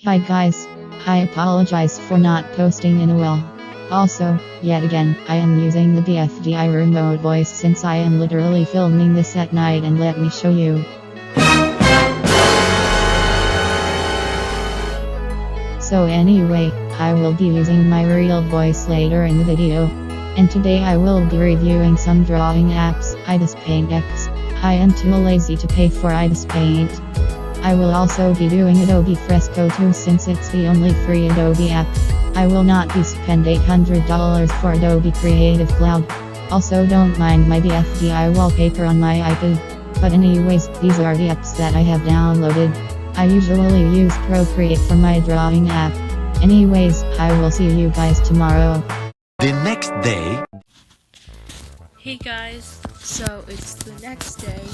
Hi guys, I apologize for not posting in a while. Also, yet again, I am using the BFDI remote voice since I am literally filming this at night, and let me show you. So anyway, I will be using my real voice later in the video. And today I will be reviewing some drawing apps, Ibis Paint X. I am too lazy to pay for Ibis Paint. I will also be doing Adobe Fresco too since it's the only free Adobe app. I will not be spend $800 for Adobe Creative Cloud. Also don't mind my BFDI wallpaper on my iPad. But anyways, these are the apps that I have downloaded. I usually use Procreate for my drawing app. Anyways, I will see you guys tomorrow. The next day. Hey guys, so it's the next day.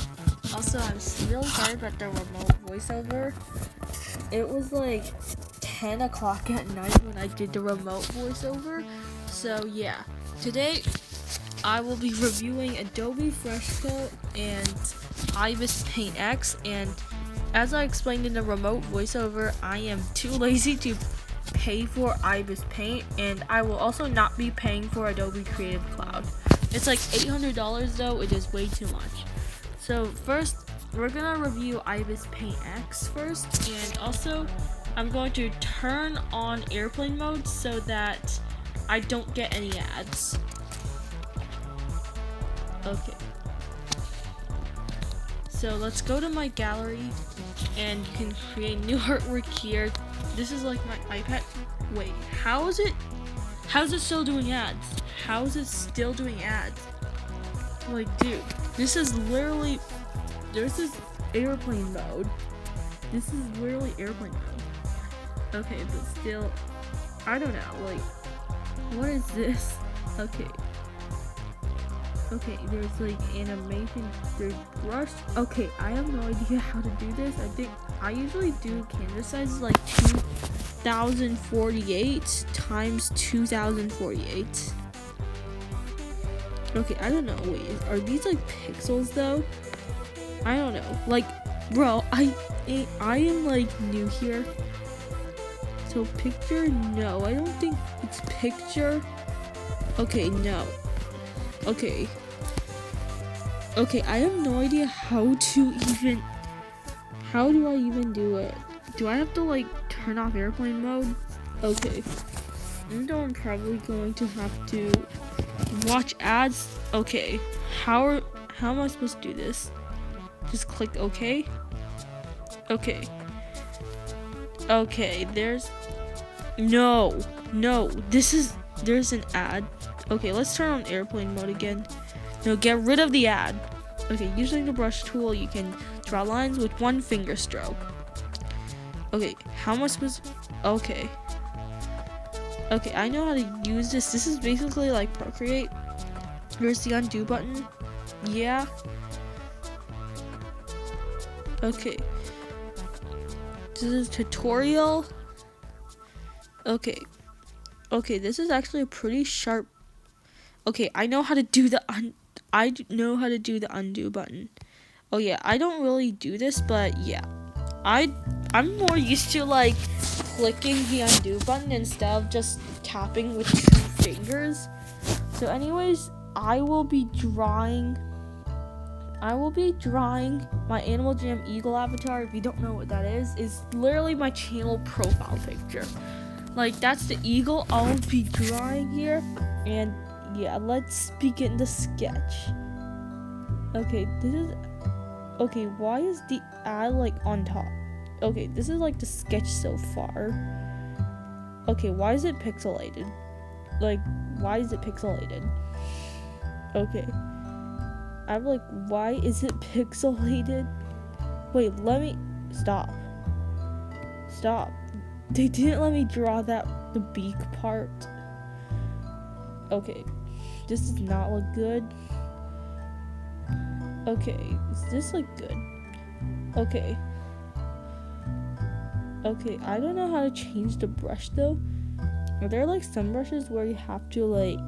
Also, I'm really sorry about the remote voiceover. It was like 10 o'clock at night when I did the remote voiceover. So yeah, today I will be reviewing Adobe Fresco and Ibis Paint X. And as I explained in the remote voiceover, I am too lazy to pay for Ibis Paint, and I will also not be paying for Adobe Creative Cloud. It's like $800 though. It is way too much. So first, we're gonna review Ibis Paint X first, and also I'm going to turn on airplane mode so that I don't get any ads. Okay. So let's go to my gallery, and you can create new artwork here. This is like my iPad. Wait, how is it still doing ads? How is it still doing ads? Like, dude, this is literally, this is airplane mode. This is literally airplane mode. Okay, but still, I don't know, like, what is this? Okay. Okay, there's like animation, there's brush. Okay, I have no idea how to do this. I think I usually do canvas sizes like 2048 times 2048. Okay, I don't know. Wait, are these like pixels though? I don't know. Like, bro, I am like new here. So picture? No, I don't think it's picture. Okay, no. Okay. Okay, I have no idea how do I even do it? Do I have to like turn off airplane mode? Okay. And I'm probably going to have to watch ads. Okay. How am I supposed to do this? Just click OK. Okay. Okay, there's there's an ad. Okay, let's turn on airplane mode again. No, get rid of the ad. Okay, using the brush tool, you can draw lines with one finger stroke. Okay, how am I supposed to... Okay. Okay, I know how to use this. This is basically like Procreate. There's the undo button. Yeah. Okay. This is a tutorial. Okay. Okay, this is actually a pretty sharp... Okay, I know how to do the undo button. Oh yeah, I don't really do this, but yeah. I'm more used to like clicking the undo button instead of just tapping with 2 fingers. So anyways, I will be drawing my Animal Jam Eagle avatar. If you don't know what that is literally my channel profile picture. Like, that's the eagle I'll be drawing here. And yeah, let's begin the sketch. Okay, okay, why is the ad like on top? Okay, this is like the sketch so far. Okay, why is it pixelated? Like, why is it pixelated? Okay. I'm like, why is it pixelated? Wait, let me stop. They didn't let me draw the beak part. Okay, this does not look good. Okay, does this look good? Okay. Okay, I don't know how to change the brush though. Are there like some brushes where you have to like...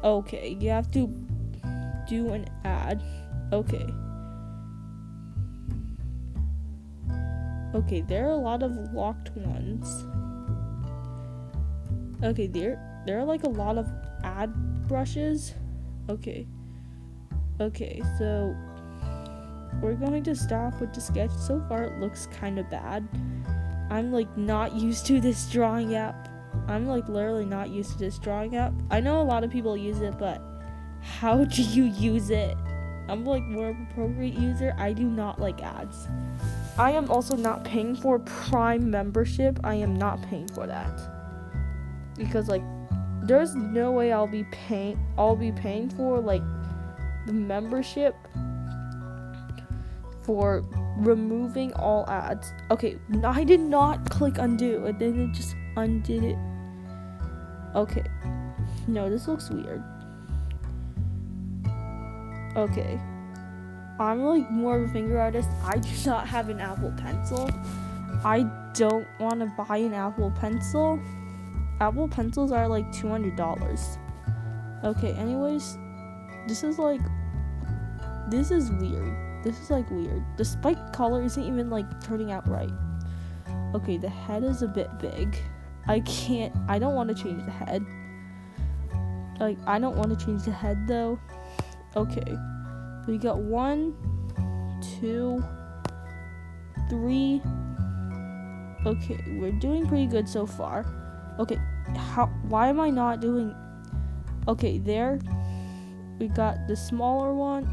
Okay, you have to do an ad. Okay. Okay, there are a lot of locked ones. Okay, there are like a lot of ad brushes. Okay, so we're going to stop with the sketch. So far it looks kind of bad. I'm like not used to this drawing app. I'm like literally not used to this drawing app. I know a lot of people use it, but how do you use it? I'm like more of a Procreate user. I do not like ads. I am also not paying for Prime membership. I am not paying for that. Because like there's no way I'll be paying for like the membership for removing all ads. Okay, I did not click undo, and then it just undid it. Okay, no, this looks weird. Okay, I'm like more of a finger artist. I do not have an Apple Pencil. I don't want to buy an Apple Pencil. Apple Pencils are like $200. Okay, anyways, this is weird. This is like weird. The spiked color isn't even like turning out right. Okay, the head is a bit big. I don't want to change the head. Like, I don't want to change the head though. Okay, we got 1, 2, 3. Okay, we're doing pretty good so far. Okay, why am I not doing... Okay, there. We got the smaller one.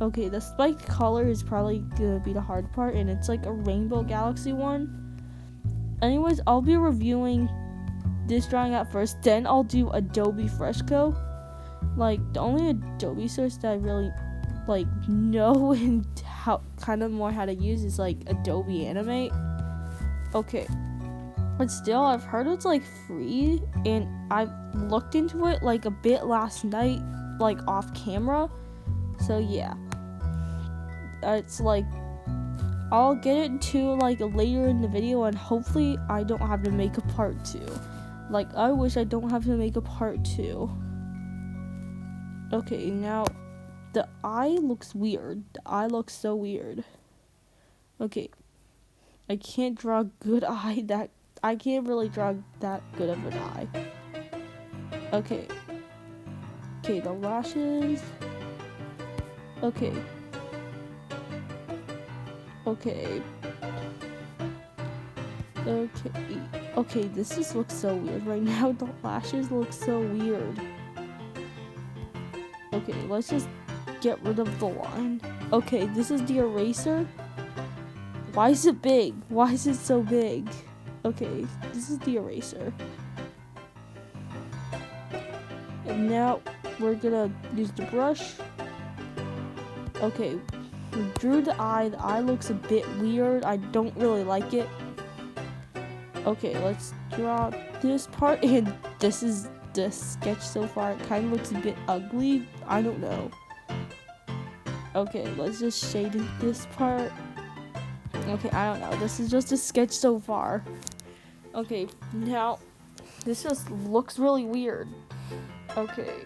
Okay, the spiked color is probably gonna be the hard part, and it's like a rainbow galaxy one. Anyways, I'll be reviewing this drawing at first, then I'll do Adobe Fresco. Like, the only Adobe source that I really like know and how to use is like Adobe Animate. Okay, but still, I've heard it's like free, and I looked into it like a bit last night, like off camera. So yeah, it's like I'll get into like later in the video, and hopefully I don't have to make a part 2. Like, I wish I don't have to make a part 2. Okay, now the eye looks weird. The eye looks so weird. Okay, I can't draw a good eye. I can't really draw that good of an eye. Okay, the lashes. Okay, this looks so weird right now. The lashes look so weird. Okay, let's just get rid of the line. Okay, this is the eraser. Why is it big? Why is it so big? Okay, this is the eraser. And now we're gonna use the brush. Okay, we drew the eye. The eye looks a bit weird. I don't really like it. Okay, let's draw this part, and this is the sketch so far. It kind of looks a bit ugly. I don't know. Okay, let's just shade in this part. Okay, I don't know. This is just a sketch so far. Okay, now this just looks really weird. Okay,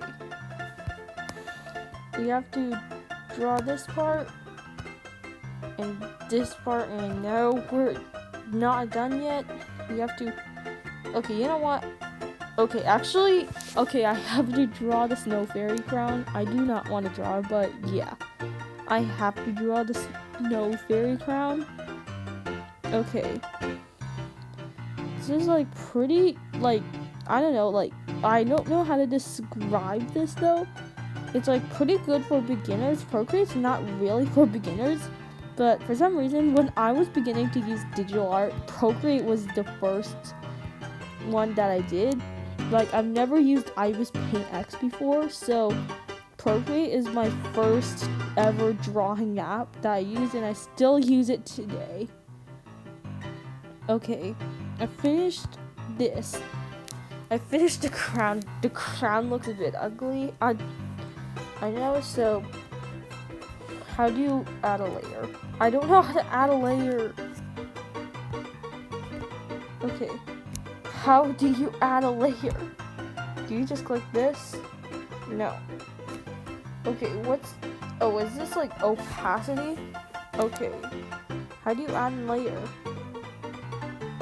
we have to draw this part and this part, and no, we're not done yet. We have to... Okay, you know what? Okay, actually, I have to draw the snow fairy crown. I do not want to draw, but yeah, I have to draw the snow fairy crown. Okay, this is like pretty, like, I don't know, like, I don't know how to describe this though. It's like pretty good for beginners. Procreate's not really for beginners, but for some reason, when I was beginning to use digital art, Procreate was the first one that I did. Like, I've never used Ibis Paint X before, so Procreate is my first ever drawing app that I use, and I still use it today. Okay, I finished this. I finished the crown. The crown looks a bit ugly. I know, so how do you add a layer? I don't know how to add a layer. Okay, how do you add a layer? Do you just click this? No. Okay, is this like opacity? Okay, How do you add a layer?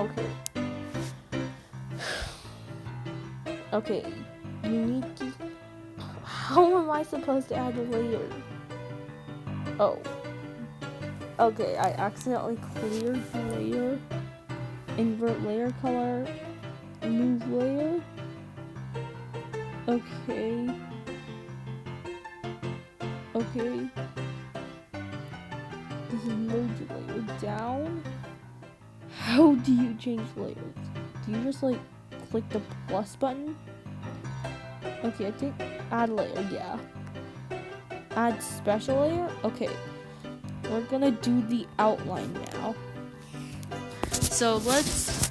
Okay. Okay, you need to... How am I supposed to add a layer? Oh. Okay, I accidentally cleared the layer. Invert layer color. Move layer. Okay. Okay. This is merge layer down. How do you change layers? Do you just like click the plus button? Okay, I think add layer, yeah. Add special layer? Okay. We're gonna do the outline now. So let's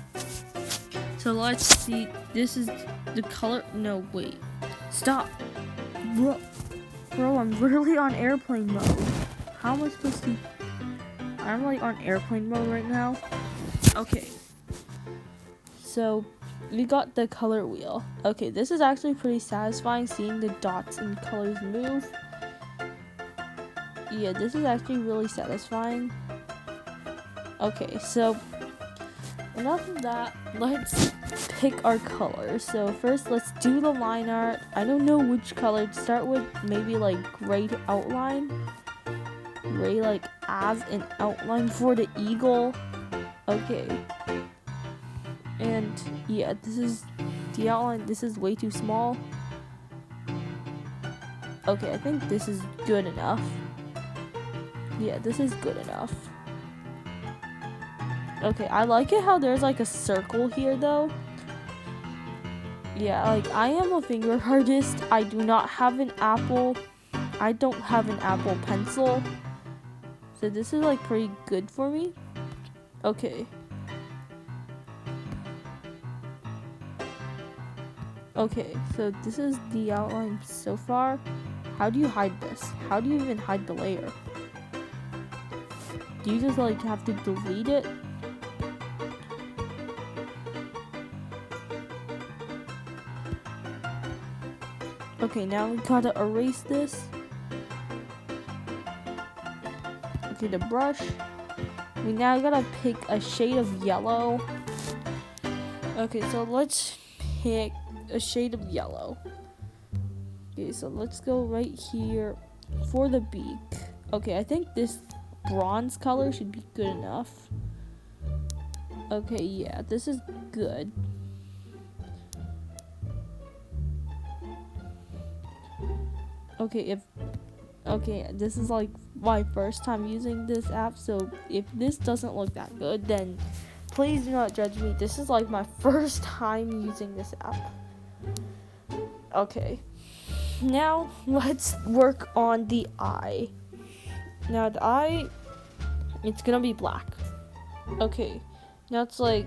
see. This is the color. No, wait. Stop. Bro, I'm literally on airplane mode. How am I supposed to? I'm like on airplane mode right now. Okay. So we got the color wheel. Okay, this is actually pretty satisfying seeing the dots and colors move. Yeah, this is actually really satisfying. Okay, so enough of that. Let's pick our colors. So first, let's do the line art. I don't know which color to start with. Maybe like gray to outline. Gray like as an outline for the eagle. Okay. And yeah, this is the outline. This is way too small. Okay, I think this is good enough. Yeah, this is good enough. Okay, I like it how there's like a circle here though. Yeah, like I am a finger artist. I do not have an Apple. I don't have an Apple pencil. So this is like pretty good for me. Okay. Okay, so this is the outline so far. How do you hide this? How do you even hide the layer? Do you just like have to delete it? Okay, now we gotta erase this. Okay, the brush. We now gotta pick a shade of yellow. Okay, so let's pick a shade of yellow. Okay, so let's go right here for the beak. Okay, I think this bronze color should be good enough. Okay, yeah, this is good. Okay, this is like my first time using this app, so if this doesn't look that good, then please do not judge me. This is like my first time using this app. Okay, now let's work on the eye. Now the eye, it's gonna be black. Okay, now it's like,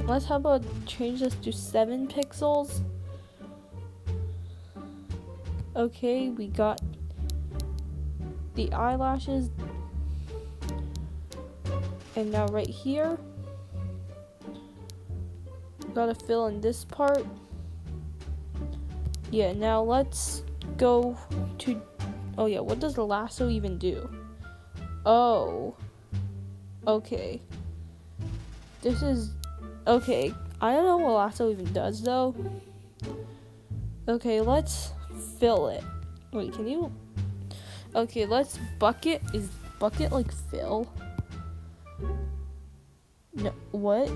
let's how about change this to 7 pixels. Okay, we got the eyelashes. And now right here, gotta fill in this part. Yeah, now let's go to, oh yeah, what does the lasso even do? Oh, okay. This is, okay, I don't know what lasso even does though. Okay, let's fill it. Wait, can you? Okay, let's bucket. Is bucket like fill? No, what?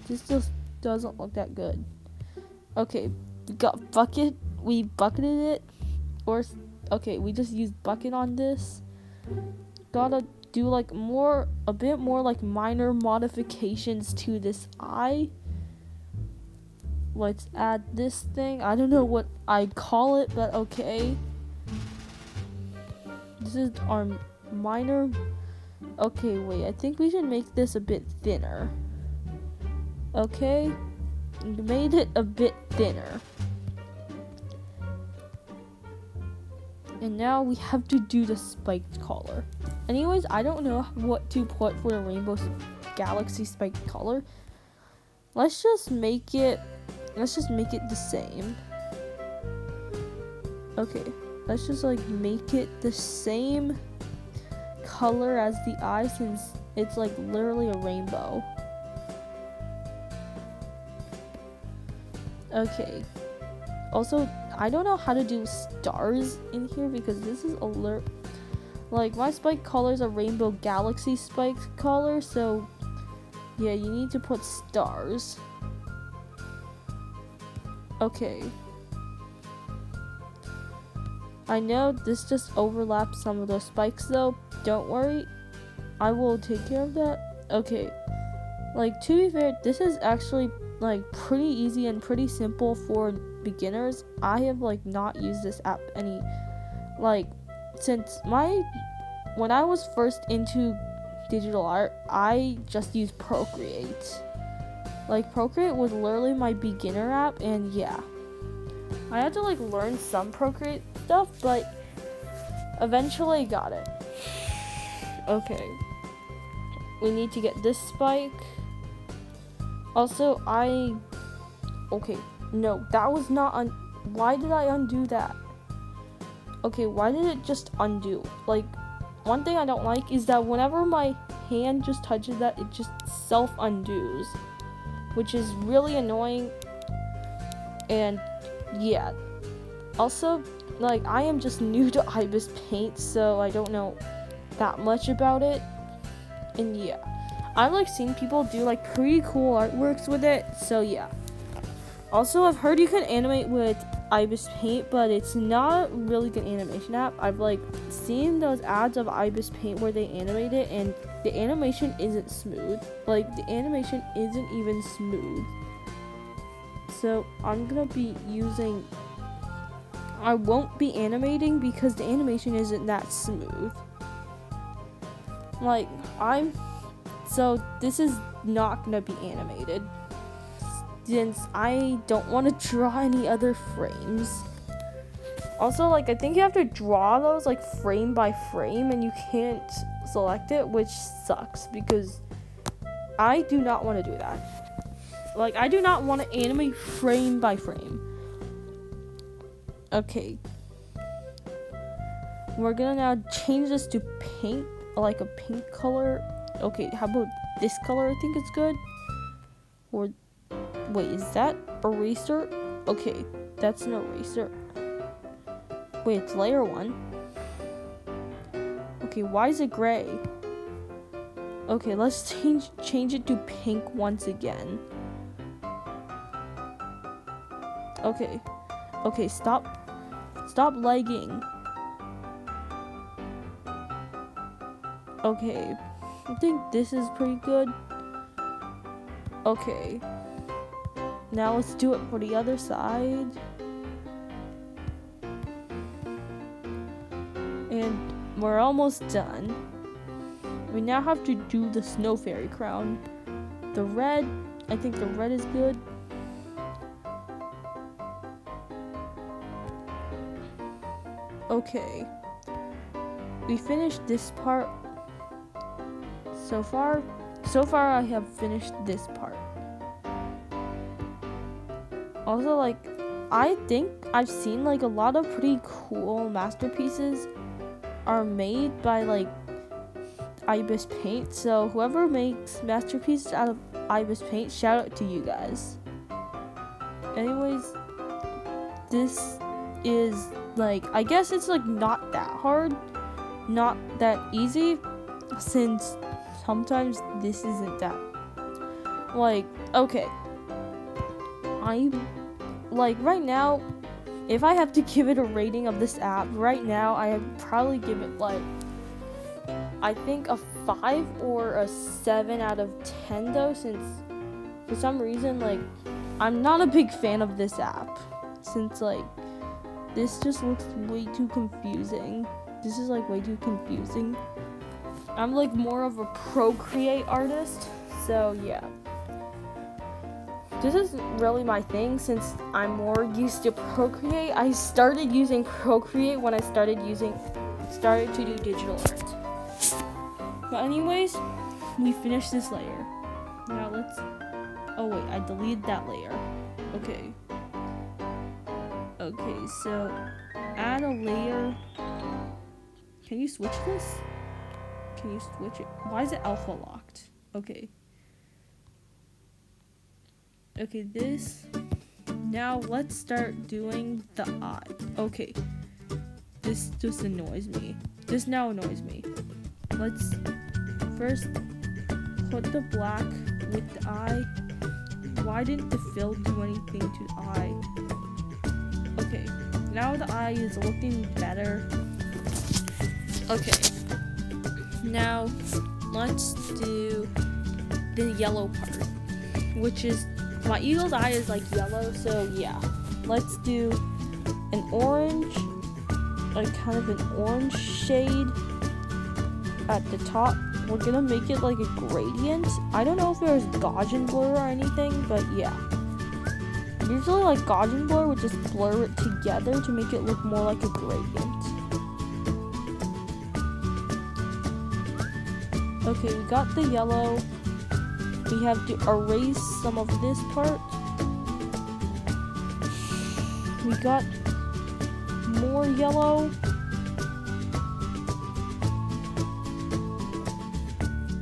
This just doesn't look that good. Okay, we got bucket. We bucketed it. Or, okay, we just used bucket on this. Gotta do like a bit more like minor modifications to this eye. Let's add this thing. I don't know what I call it, but okay. This is our minor. Okay, wait. I think we should make this a bit thinner. Okay. We made it a bit thinner. And now we have to do the spiked collar. Anyways, I don't know what to put for the Rainbow Galaxy spiked collar. Let's just make it the same. Okay, let's just like make it the same color as the eye, since It's like literally a rainbow. Okay. Also, I don't know how to do stars in here because this is alert. Like, my spike color is a rainbow galaxy spike color, so yeah, you need to put stars. Okay. I know this just overlaps some of those spikes though. Don't worry. I will take care of that. Okay. Like, to be fair, this is actually like pretty easy and pretty simple for beginners. I have like not used this app any, like, since when I was first into digital art, I just used Procreate. Like, Procreate was literally my beginner app, and yeah, I had to like learn some Procreate stuff, but eventually got it. Okay, we need to get this spike. Also, okay, no, that was not why did I undo that? Okay, why did it just undo? Like, one thing I don't like is that whenever my hand just touches that, it just self-undoes, which is really annoying. And yeah, also, like, I am just new to Ibis Paint, so I don't know that much about it. And yeah, I've like seen people do like pretty cool artworks with it, so yeah. Also, I've heard you can animate with Ibis Paint, but it's not a really good animation app. I've like seen those ads of Ibis Paint where they animate it, and the animation isn't smooth. Like, the animation isn't even smooth. So I'm gonna be using, I won't be animating because the animation isn't that smooth. Like, so this is not gonna be animated since I don't want to draw any other frames. Also, like, I think you have to draw those like frame by frame, and you can't select it, which sucks because I do not want to do that. Like, I do not want to animate frame by frame. Okay, we're gonna now change this to pink, like a pink color. Okay, how about this color? I think it's good. Or wait, is that eraser? Okay, that's an eraser. Wait, it's layer 1. Okay, why is it gray? Okay, let's change it to pink once again. Okay, stop lagging. Okay, I think this is pretty good. Okay, now let's do it for the other side. And we're almost done. We now have to do the snow fairy crown. The red, I think the red is good. Okay, we finished this part. So far I have finished this part. Also, like, I think I've seen like a lot of pretty cool masterpieces are made by like Ibis Paint. So whoever makes masterpieces out of Ibis Paint, shout out to you guys. Anyways, this is like, I guess it's like not that hard, not that easy, since sometimes this isn't that, like, okay, I like right now, if I have to give it a rating of this app right now, I would probably give it like, I think a 5 or a 7 out of 10 though, since for some reason, like, I'm not a big fan of this app, since like this just looks way too confusing. This is like way too confusing. I'm like more of a Procreate artist, so yeah. This isn't really my thing since I'm more used to Procreate. I started using Procreate when I started to do digital art. But anyways, we finished this layer. Now let's, oh wait, I deleted that layer. Okay. Okay, so add a layer. Can you switch this? Can you switch it? Why is it alpha locked? Okay. Okay, this. Now let's start doing the eye. Okay. This just annoys me. This now annoys me. Let's first put the black with the eye. Why didn't the fill do anything to the eye? Okay, now the eye is looking better. Okay, now let's do the yellow part, which is, my eagle's eye is like yellow, so yeah. Let's do an orange, like kind of an orange shade at the top. We're gonna make it like a gradient. I don't know if there's Gaussian blur or anything, but yeah. Usually like Gaussian blur would just blur it together to make it look more like a gradient. Okay, we got the yellow. We have to erase some of this part. We got more yellow.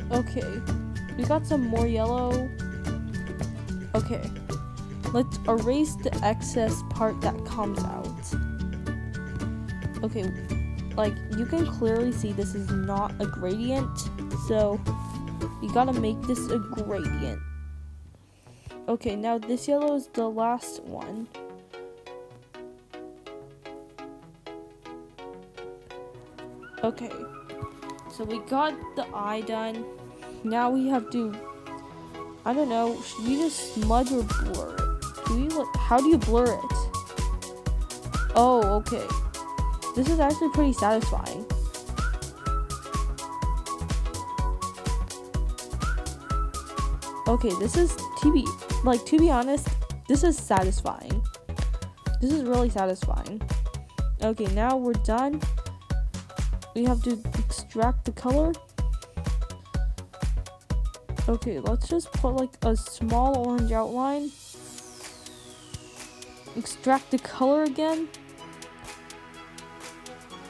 Okay, we got some more yellow. Okay, let's erase the excess part that comes out. Okay, like you can clearly see this is not a gradient, so you gotta make this a gradient. Okay, now this yellow is the last one. Okay, so we got the eye done. Now we have to, I don't know, should we just smudge or blur it? How do you blur it? Oh, okay. This is actually pretty satisfying. Okay, this is to be honest, this is satisfying. This is really satisfying. Okay, now we're done. We have to extract the color. Okay, let's just put like a small orange outline. Extract the color again.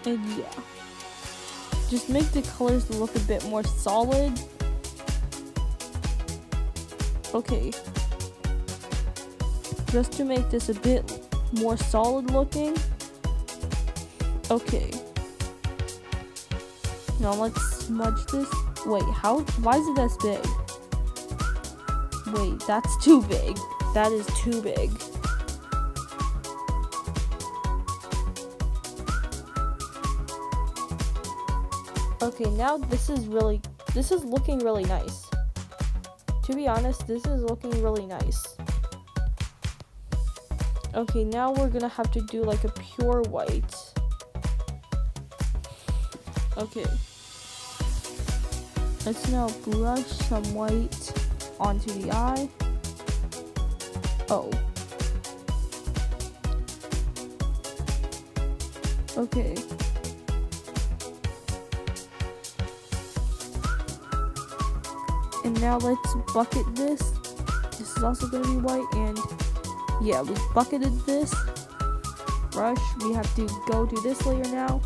And yeah. Just make the colors look a bit more solid. Okay. Just to make this a bit more solid looking. Okay. Now let's smudge this. Wait, why is it this big? Wait, that's too big. That is too big. Okay, now this is looking really nice. To be honest, this is looking really nice. Okay, now we're gonna have to do like a pure white. Okay. Let's now brush some white onto the eye. Oh. Okay. And now let's bucket this. This is also going to be white, and yeah, we bucketed this. Brush, we have to go to this layer now.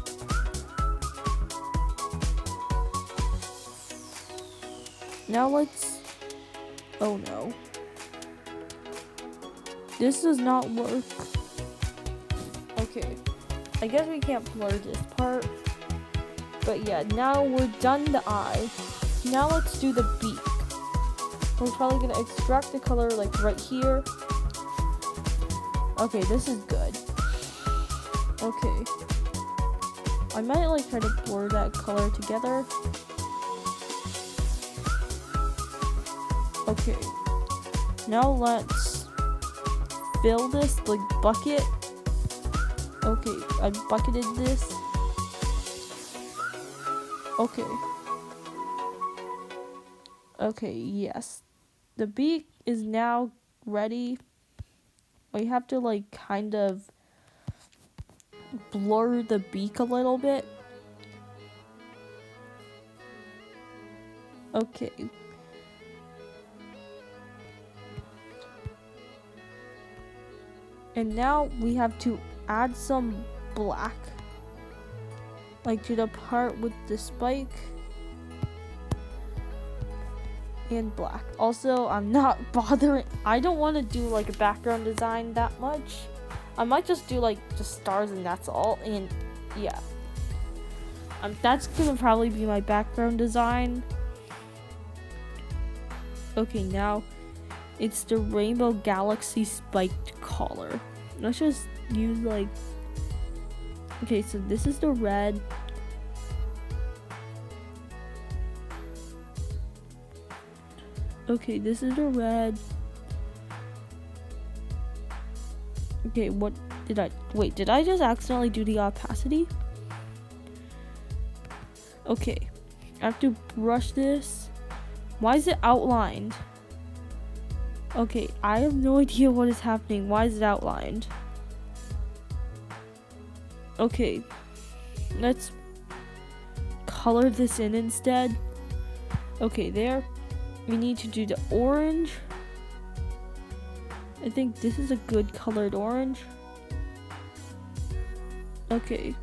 Now let's, oh no. This does not work. Okay, I guess we can't blur this part. But yeah, now we're done the eye. Now let's do the beak. We're probably gonna extract the color like right here. Okay, this is good. Okay. I might like try to blur that color together. Okay. Now let's fill this like bucket. Okay, I bucketed this. Okay. Okay, yes. The beak is now ready. We have to like kind of blur the beak a little bit. Okay. And now we have to add some black, like to the part with the spike. and black. Also, I'm not bothering. I don't want to do like a background design that much. I might just do like just stars and that's all. And yeah, that's gonna probably be my background design. Okay, now it's the Rainbow Galaxy spiked collar. Let's just use like, okay, so this is the red. Okay, this is the red. Okay, what did did I just accidentally do the opacity? Okay, I have to brush this. Why is it outlined? Okay, I have no idea what is happening. Why is it outlined? Okay, let's color this in instead. Okay, there. We need to do the orange. I think this is a good colored orange. Okay.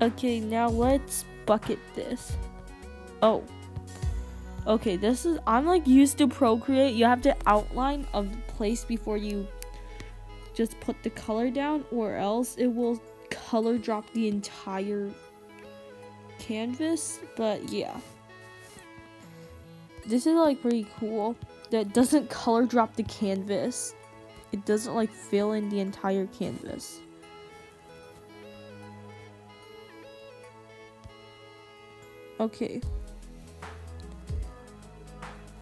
Okay, now let's bucket this. Oh. Okay, this is, I'm like used to Procreate. You have to outline a place before you just put the color down, or else it will color drop the entire canvas. But yeah, this is like pretty cool. That doesn't color drop the canvas. It doesn't like fill in the entire canvas. Okay.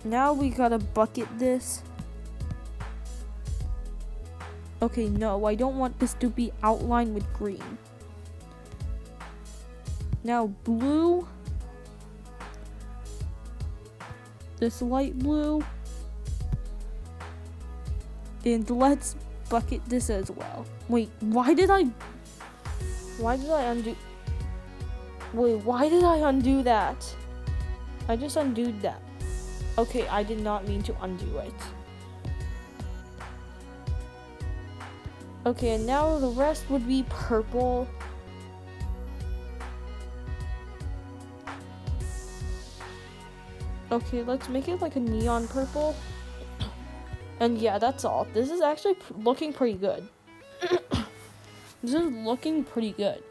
Now we gotta bucket this. Okay, no, I don't want this to be outlined with green. Now blue. This light blue. And let's bucket this as well. Wait, why did I undo? Wait, why did I undo that? I just undid that. Okay, I did not mean to undo it. Okay, and now the rest would be purple. Okay, let's make it like a neon purple. And yeah, that's all. This is actually looking pretty good. This is looking pretty good.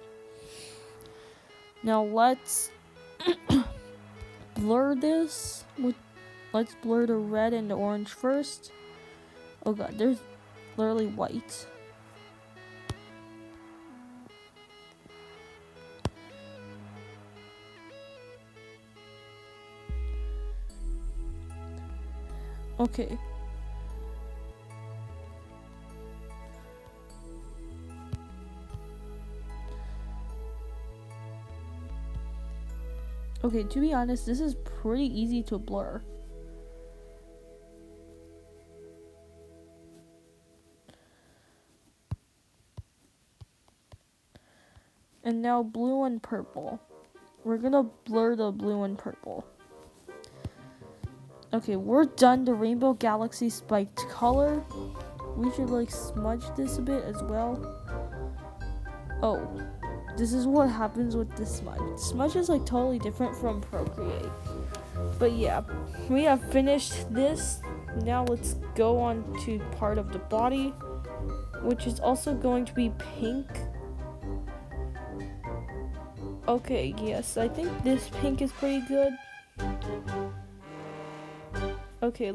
Now let's blur this. Let's blur the red and the orange first. Oh god, there's literally white. Okay. Okay, to be honest, this is pretty easy to blur. And now blue and purple. We're gonna blur the blue and purple. Okay, we're done the Rainbow Galaxy spiked color. We should like smudge this a bit as well. Oh, this is what happens with the smudge. Smudge is like totally different from Procreate. But yeah, we have finished this. Now let's go on to part of the body, which is also going to be pink. Okay, yes, I think this pink is pretty good. Okay,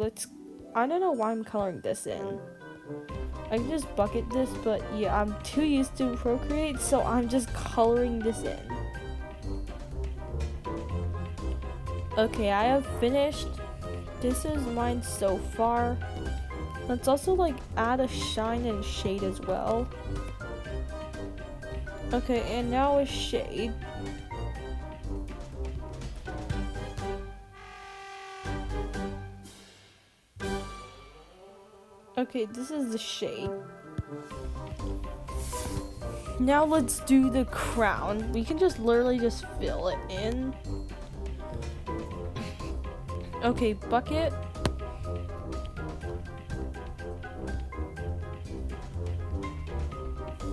I don't know why I'm coloring this in. I can just bucket this, but yeah, I'm too used to Procreate, so I'm just coloring this in. Okay, I have finished. This is mine so far. Let's also like add a shine and shade as well. Okay, and now a shade. Okay, this is the shade. Now let's do the crown. We can just literally just fill it in. Okay, bucket.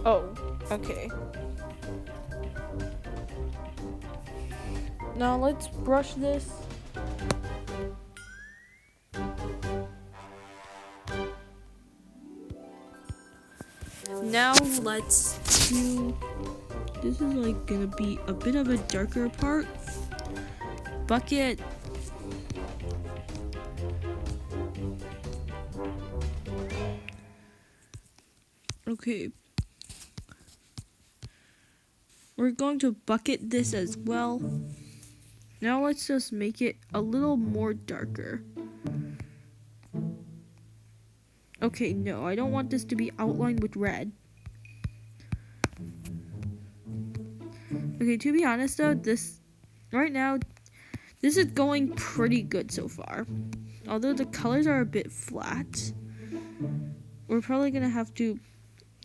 Oh, okay. Now let's brush this. Now let's do, this is like gonna be a bit of a darker part. Bucket. Okay. We're going to bucket this as well. Now let's just make it a little more darker. Okay, no, I don't want this to be outlined with red. Okay, to be honest though, right now, this is going pretty good so far. Although the colors are a bit flat. We're probably gonna have to,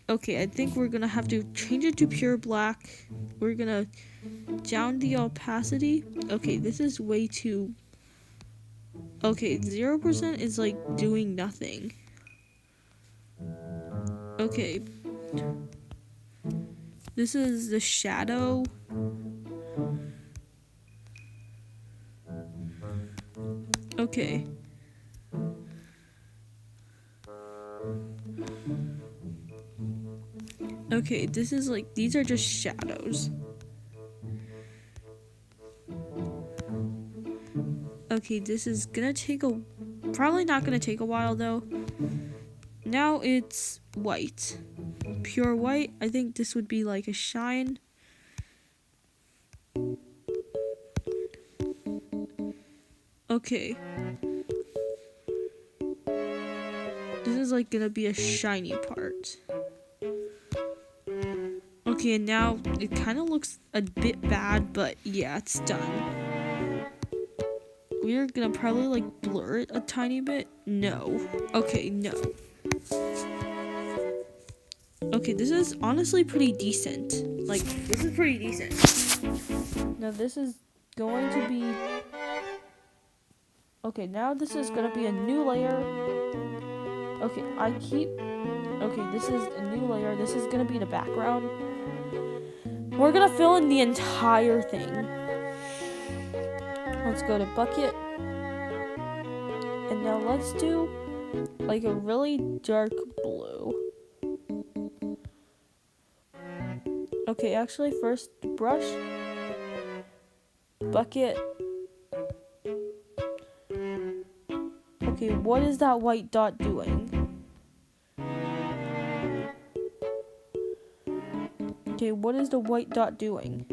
okay, I think we're gonna have to change it to pure black. We're gonna down the opacity. Okay, this is way too, okay, 0% is like doing nothing. Okay. This is the shadow. Okay. Okay, this is like, these are just shadows. Okay, this is gonna take probably not gonna take a while though. Now it's white. Pure white. I think this would be like a shine. Okay. This is like gonna be a shiny part. Okay, and now it kind of looks a bit bad, but yeah, it's done. We're gonna probably like blur it a tiny bit. No. Okay, no. Okay, this is honestly pretty decent. Like, this is pretty decent. Now this is going to be... Okay, now this is gonna be a new layer. Okay, okay, this is a new layer. This is gonna be the background. We're gonna fill in the entire thing. Let's go to bucket. And now let's do like a really dark blue. Okay, actually first brush, bucket. Okay, what is that white dot doing? Okay, what is the white dot doing?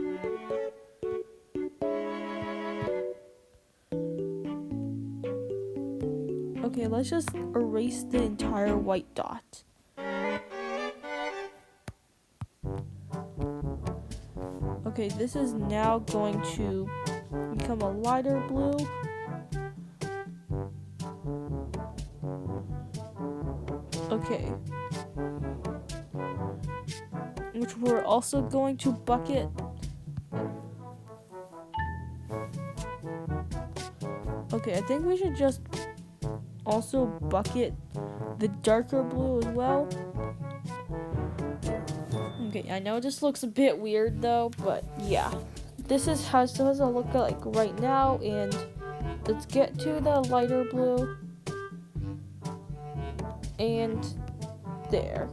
Okay, let's just erase the entire white dot. Okay, this is now going to become a lighter blue. Okay. Which we're also going to bucket. Okay, I think we should just also bucket the darker blue as well. Okay, I know this looks a bit weird though, but yeah. This is how it does look like right now, and let's get to the lighter blue. And there.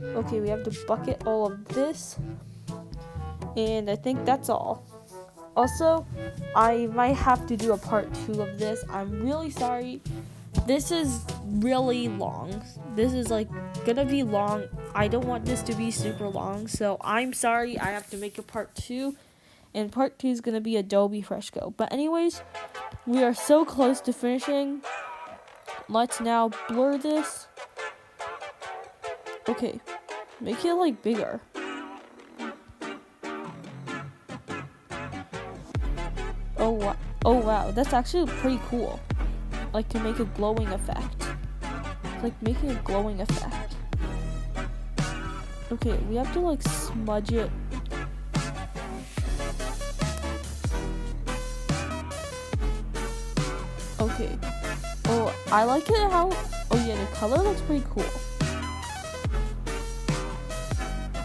Okay, we have to bucket all of this. And I think that's all. Also, I might have to do a part 2 of this. I'm really sorry. This is really long. This is like gonna be long. I don't want this to be super long, so I'm sorry. I have to make a part 2. And part 2 is gonna be Adobe Fresco. But anyways, we are so close to finishing. Let's now blur this. Okay, make it like bigger. Oh wow, that's actually pretty cool. Like to make a glowing effect. It's like making a glowing effect. Okay, we have to like smudge it. Okay. Oh, I like it how, oh yeah, the color looks pretty cool.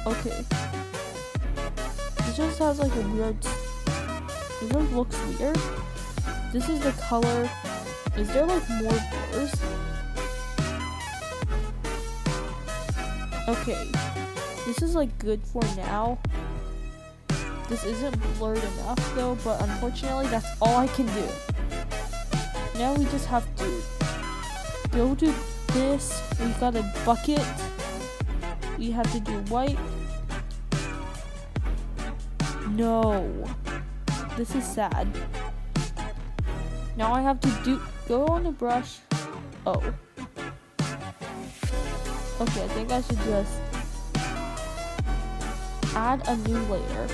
Okay. just has like a weird, it just looks weird. This is the color. Is there like more blurs? Okay, this is like good for now. This isn't blurred enough though, but unfortunately that's all I can do. Now we just have to go to this. We got a bucket. We have to do white. No, this is sad. Now I have to go on the brush. Oh. Okay, I think I should just add a new layer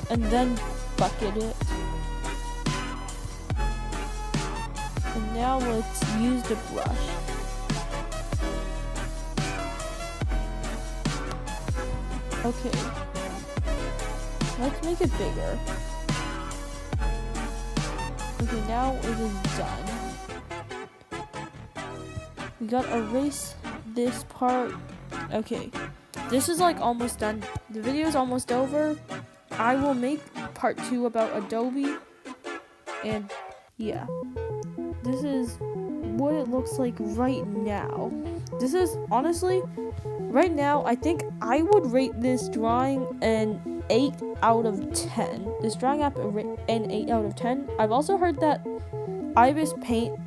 and then bucket it. And now let's use the brush. Okay. Let's make it bigger. Okay, now it is done. We gotta erase this part. Okay, this is like almost done. The video is almost over. I will make part 2 about Adobe. And yeah, this is what it looks like right now. This is honestly, right now, I think I would rate this drawing an 8 out of 10. This drawing app an 8 out of 10. I've also heard that Ibis Paint,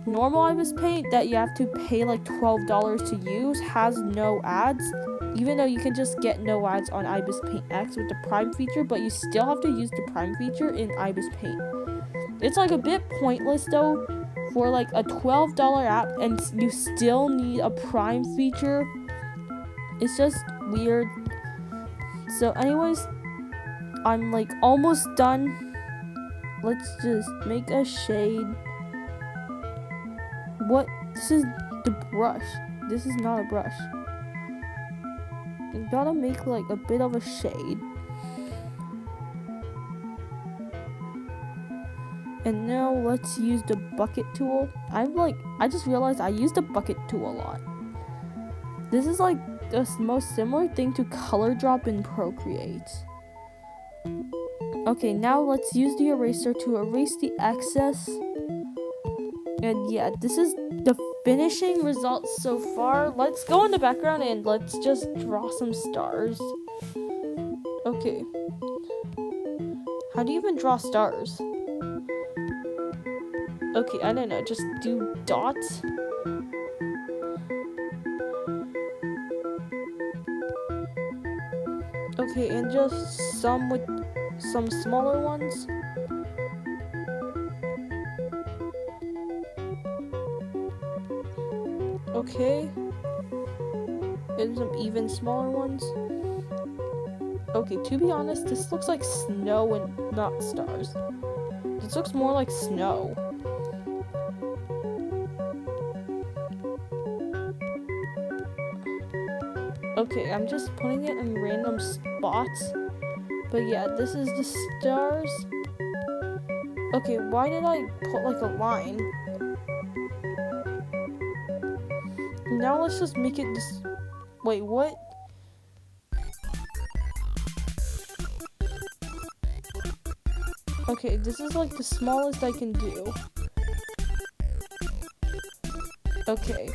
normal Ibis Paint that you have to pay like $12 to use, has no ads, even though you can just get no ads on Ibis Paint X with the Prime feature, but you still have to use the Prime feature in Ibis Paint. It's like a bit pointless though for like a $12 app and you still need a Prime feature. It's just weird. So anyways, I'm like almost done. Let's just make a shade. What? This is the brush. This is not a brush. You gotta make like a bit of a shade. And now let's use the bucket tool. I just realized I use the bucket tool a lot. This is like the most similar thing to color drop in Procreate. Okay, now let's use the eraser to erase the excess. And yeah, this is the finishing result so far. Let's go in the background and let's just draw some stars. Okay. How do you even draw stars? Okay, I don't know, just do dots. Okay, and just some with some smaller ones. Okay. And some even smaller ones. Okay, to be honest, this looks like snow and not stars. This looks more like snow. Okay, I'm just putting it in random spots. But yeah, this is the stars. Okay, why did I put like a line? Now let's just make it this. Wait, what? Okay, this is like the smallest I can do. Okay.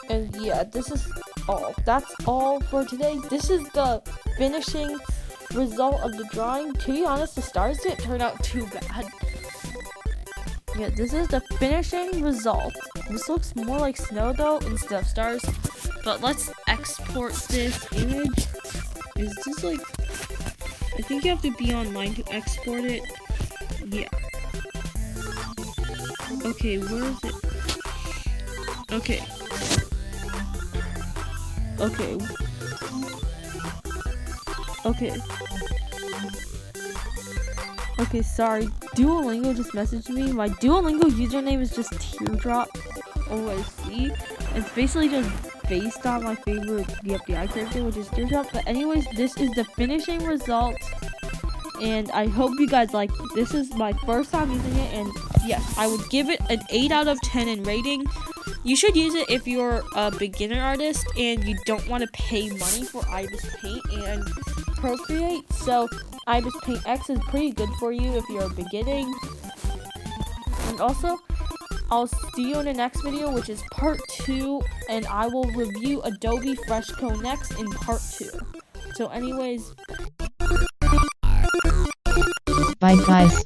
And yeah, this is all. That's all for today. This is the finishing result of the drawing. To be honest, the stars didn't turn out too bad. Yeah, this is the finishing result. This looks more like snow though instead of stars. But let's export this image. Is this like... I think you have to be online to export it. Yeah. Okay, where is it? Okay. Okay. Okay. Okay, sorry. Duolingo just messaged me. My Duolingo username is just teardrop OSC. It's basically just based on my favorite BFDI character, which is teardrop. But anyways, this is the finishing result. And I hope you guys like it. This is my first time using it. And yes, I would give it an 8 out of 10 in rating. You should use it if you're a beginner artist and you don't want to pay money for Ibis Paint and Procreate. So Ibis Paint X is pretty good for you if you're beginning. And also, I'll see you in the next video, which is part 2, and I will review Adobe Fresco next in part 2. So anyways, Bye guys.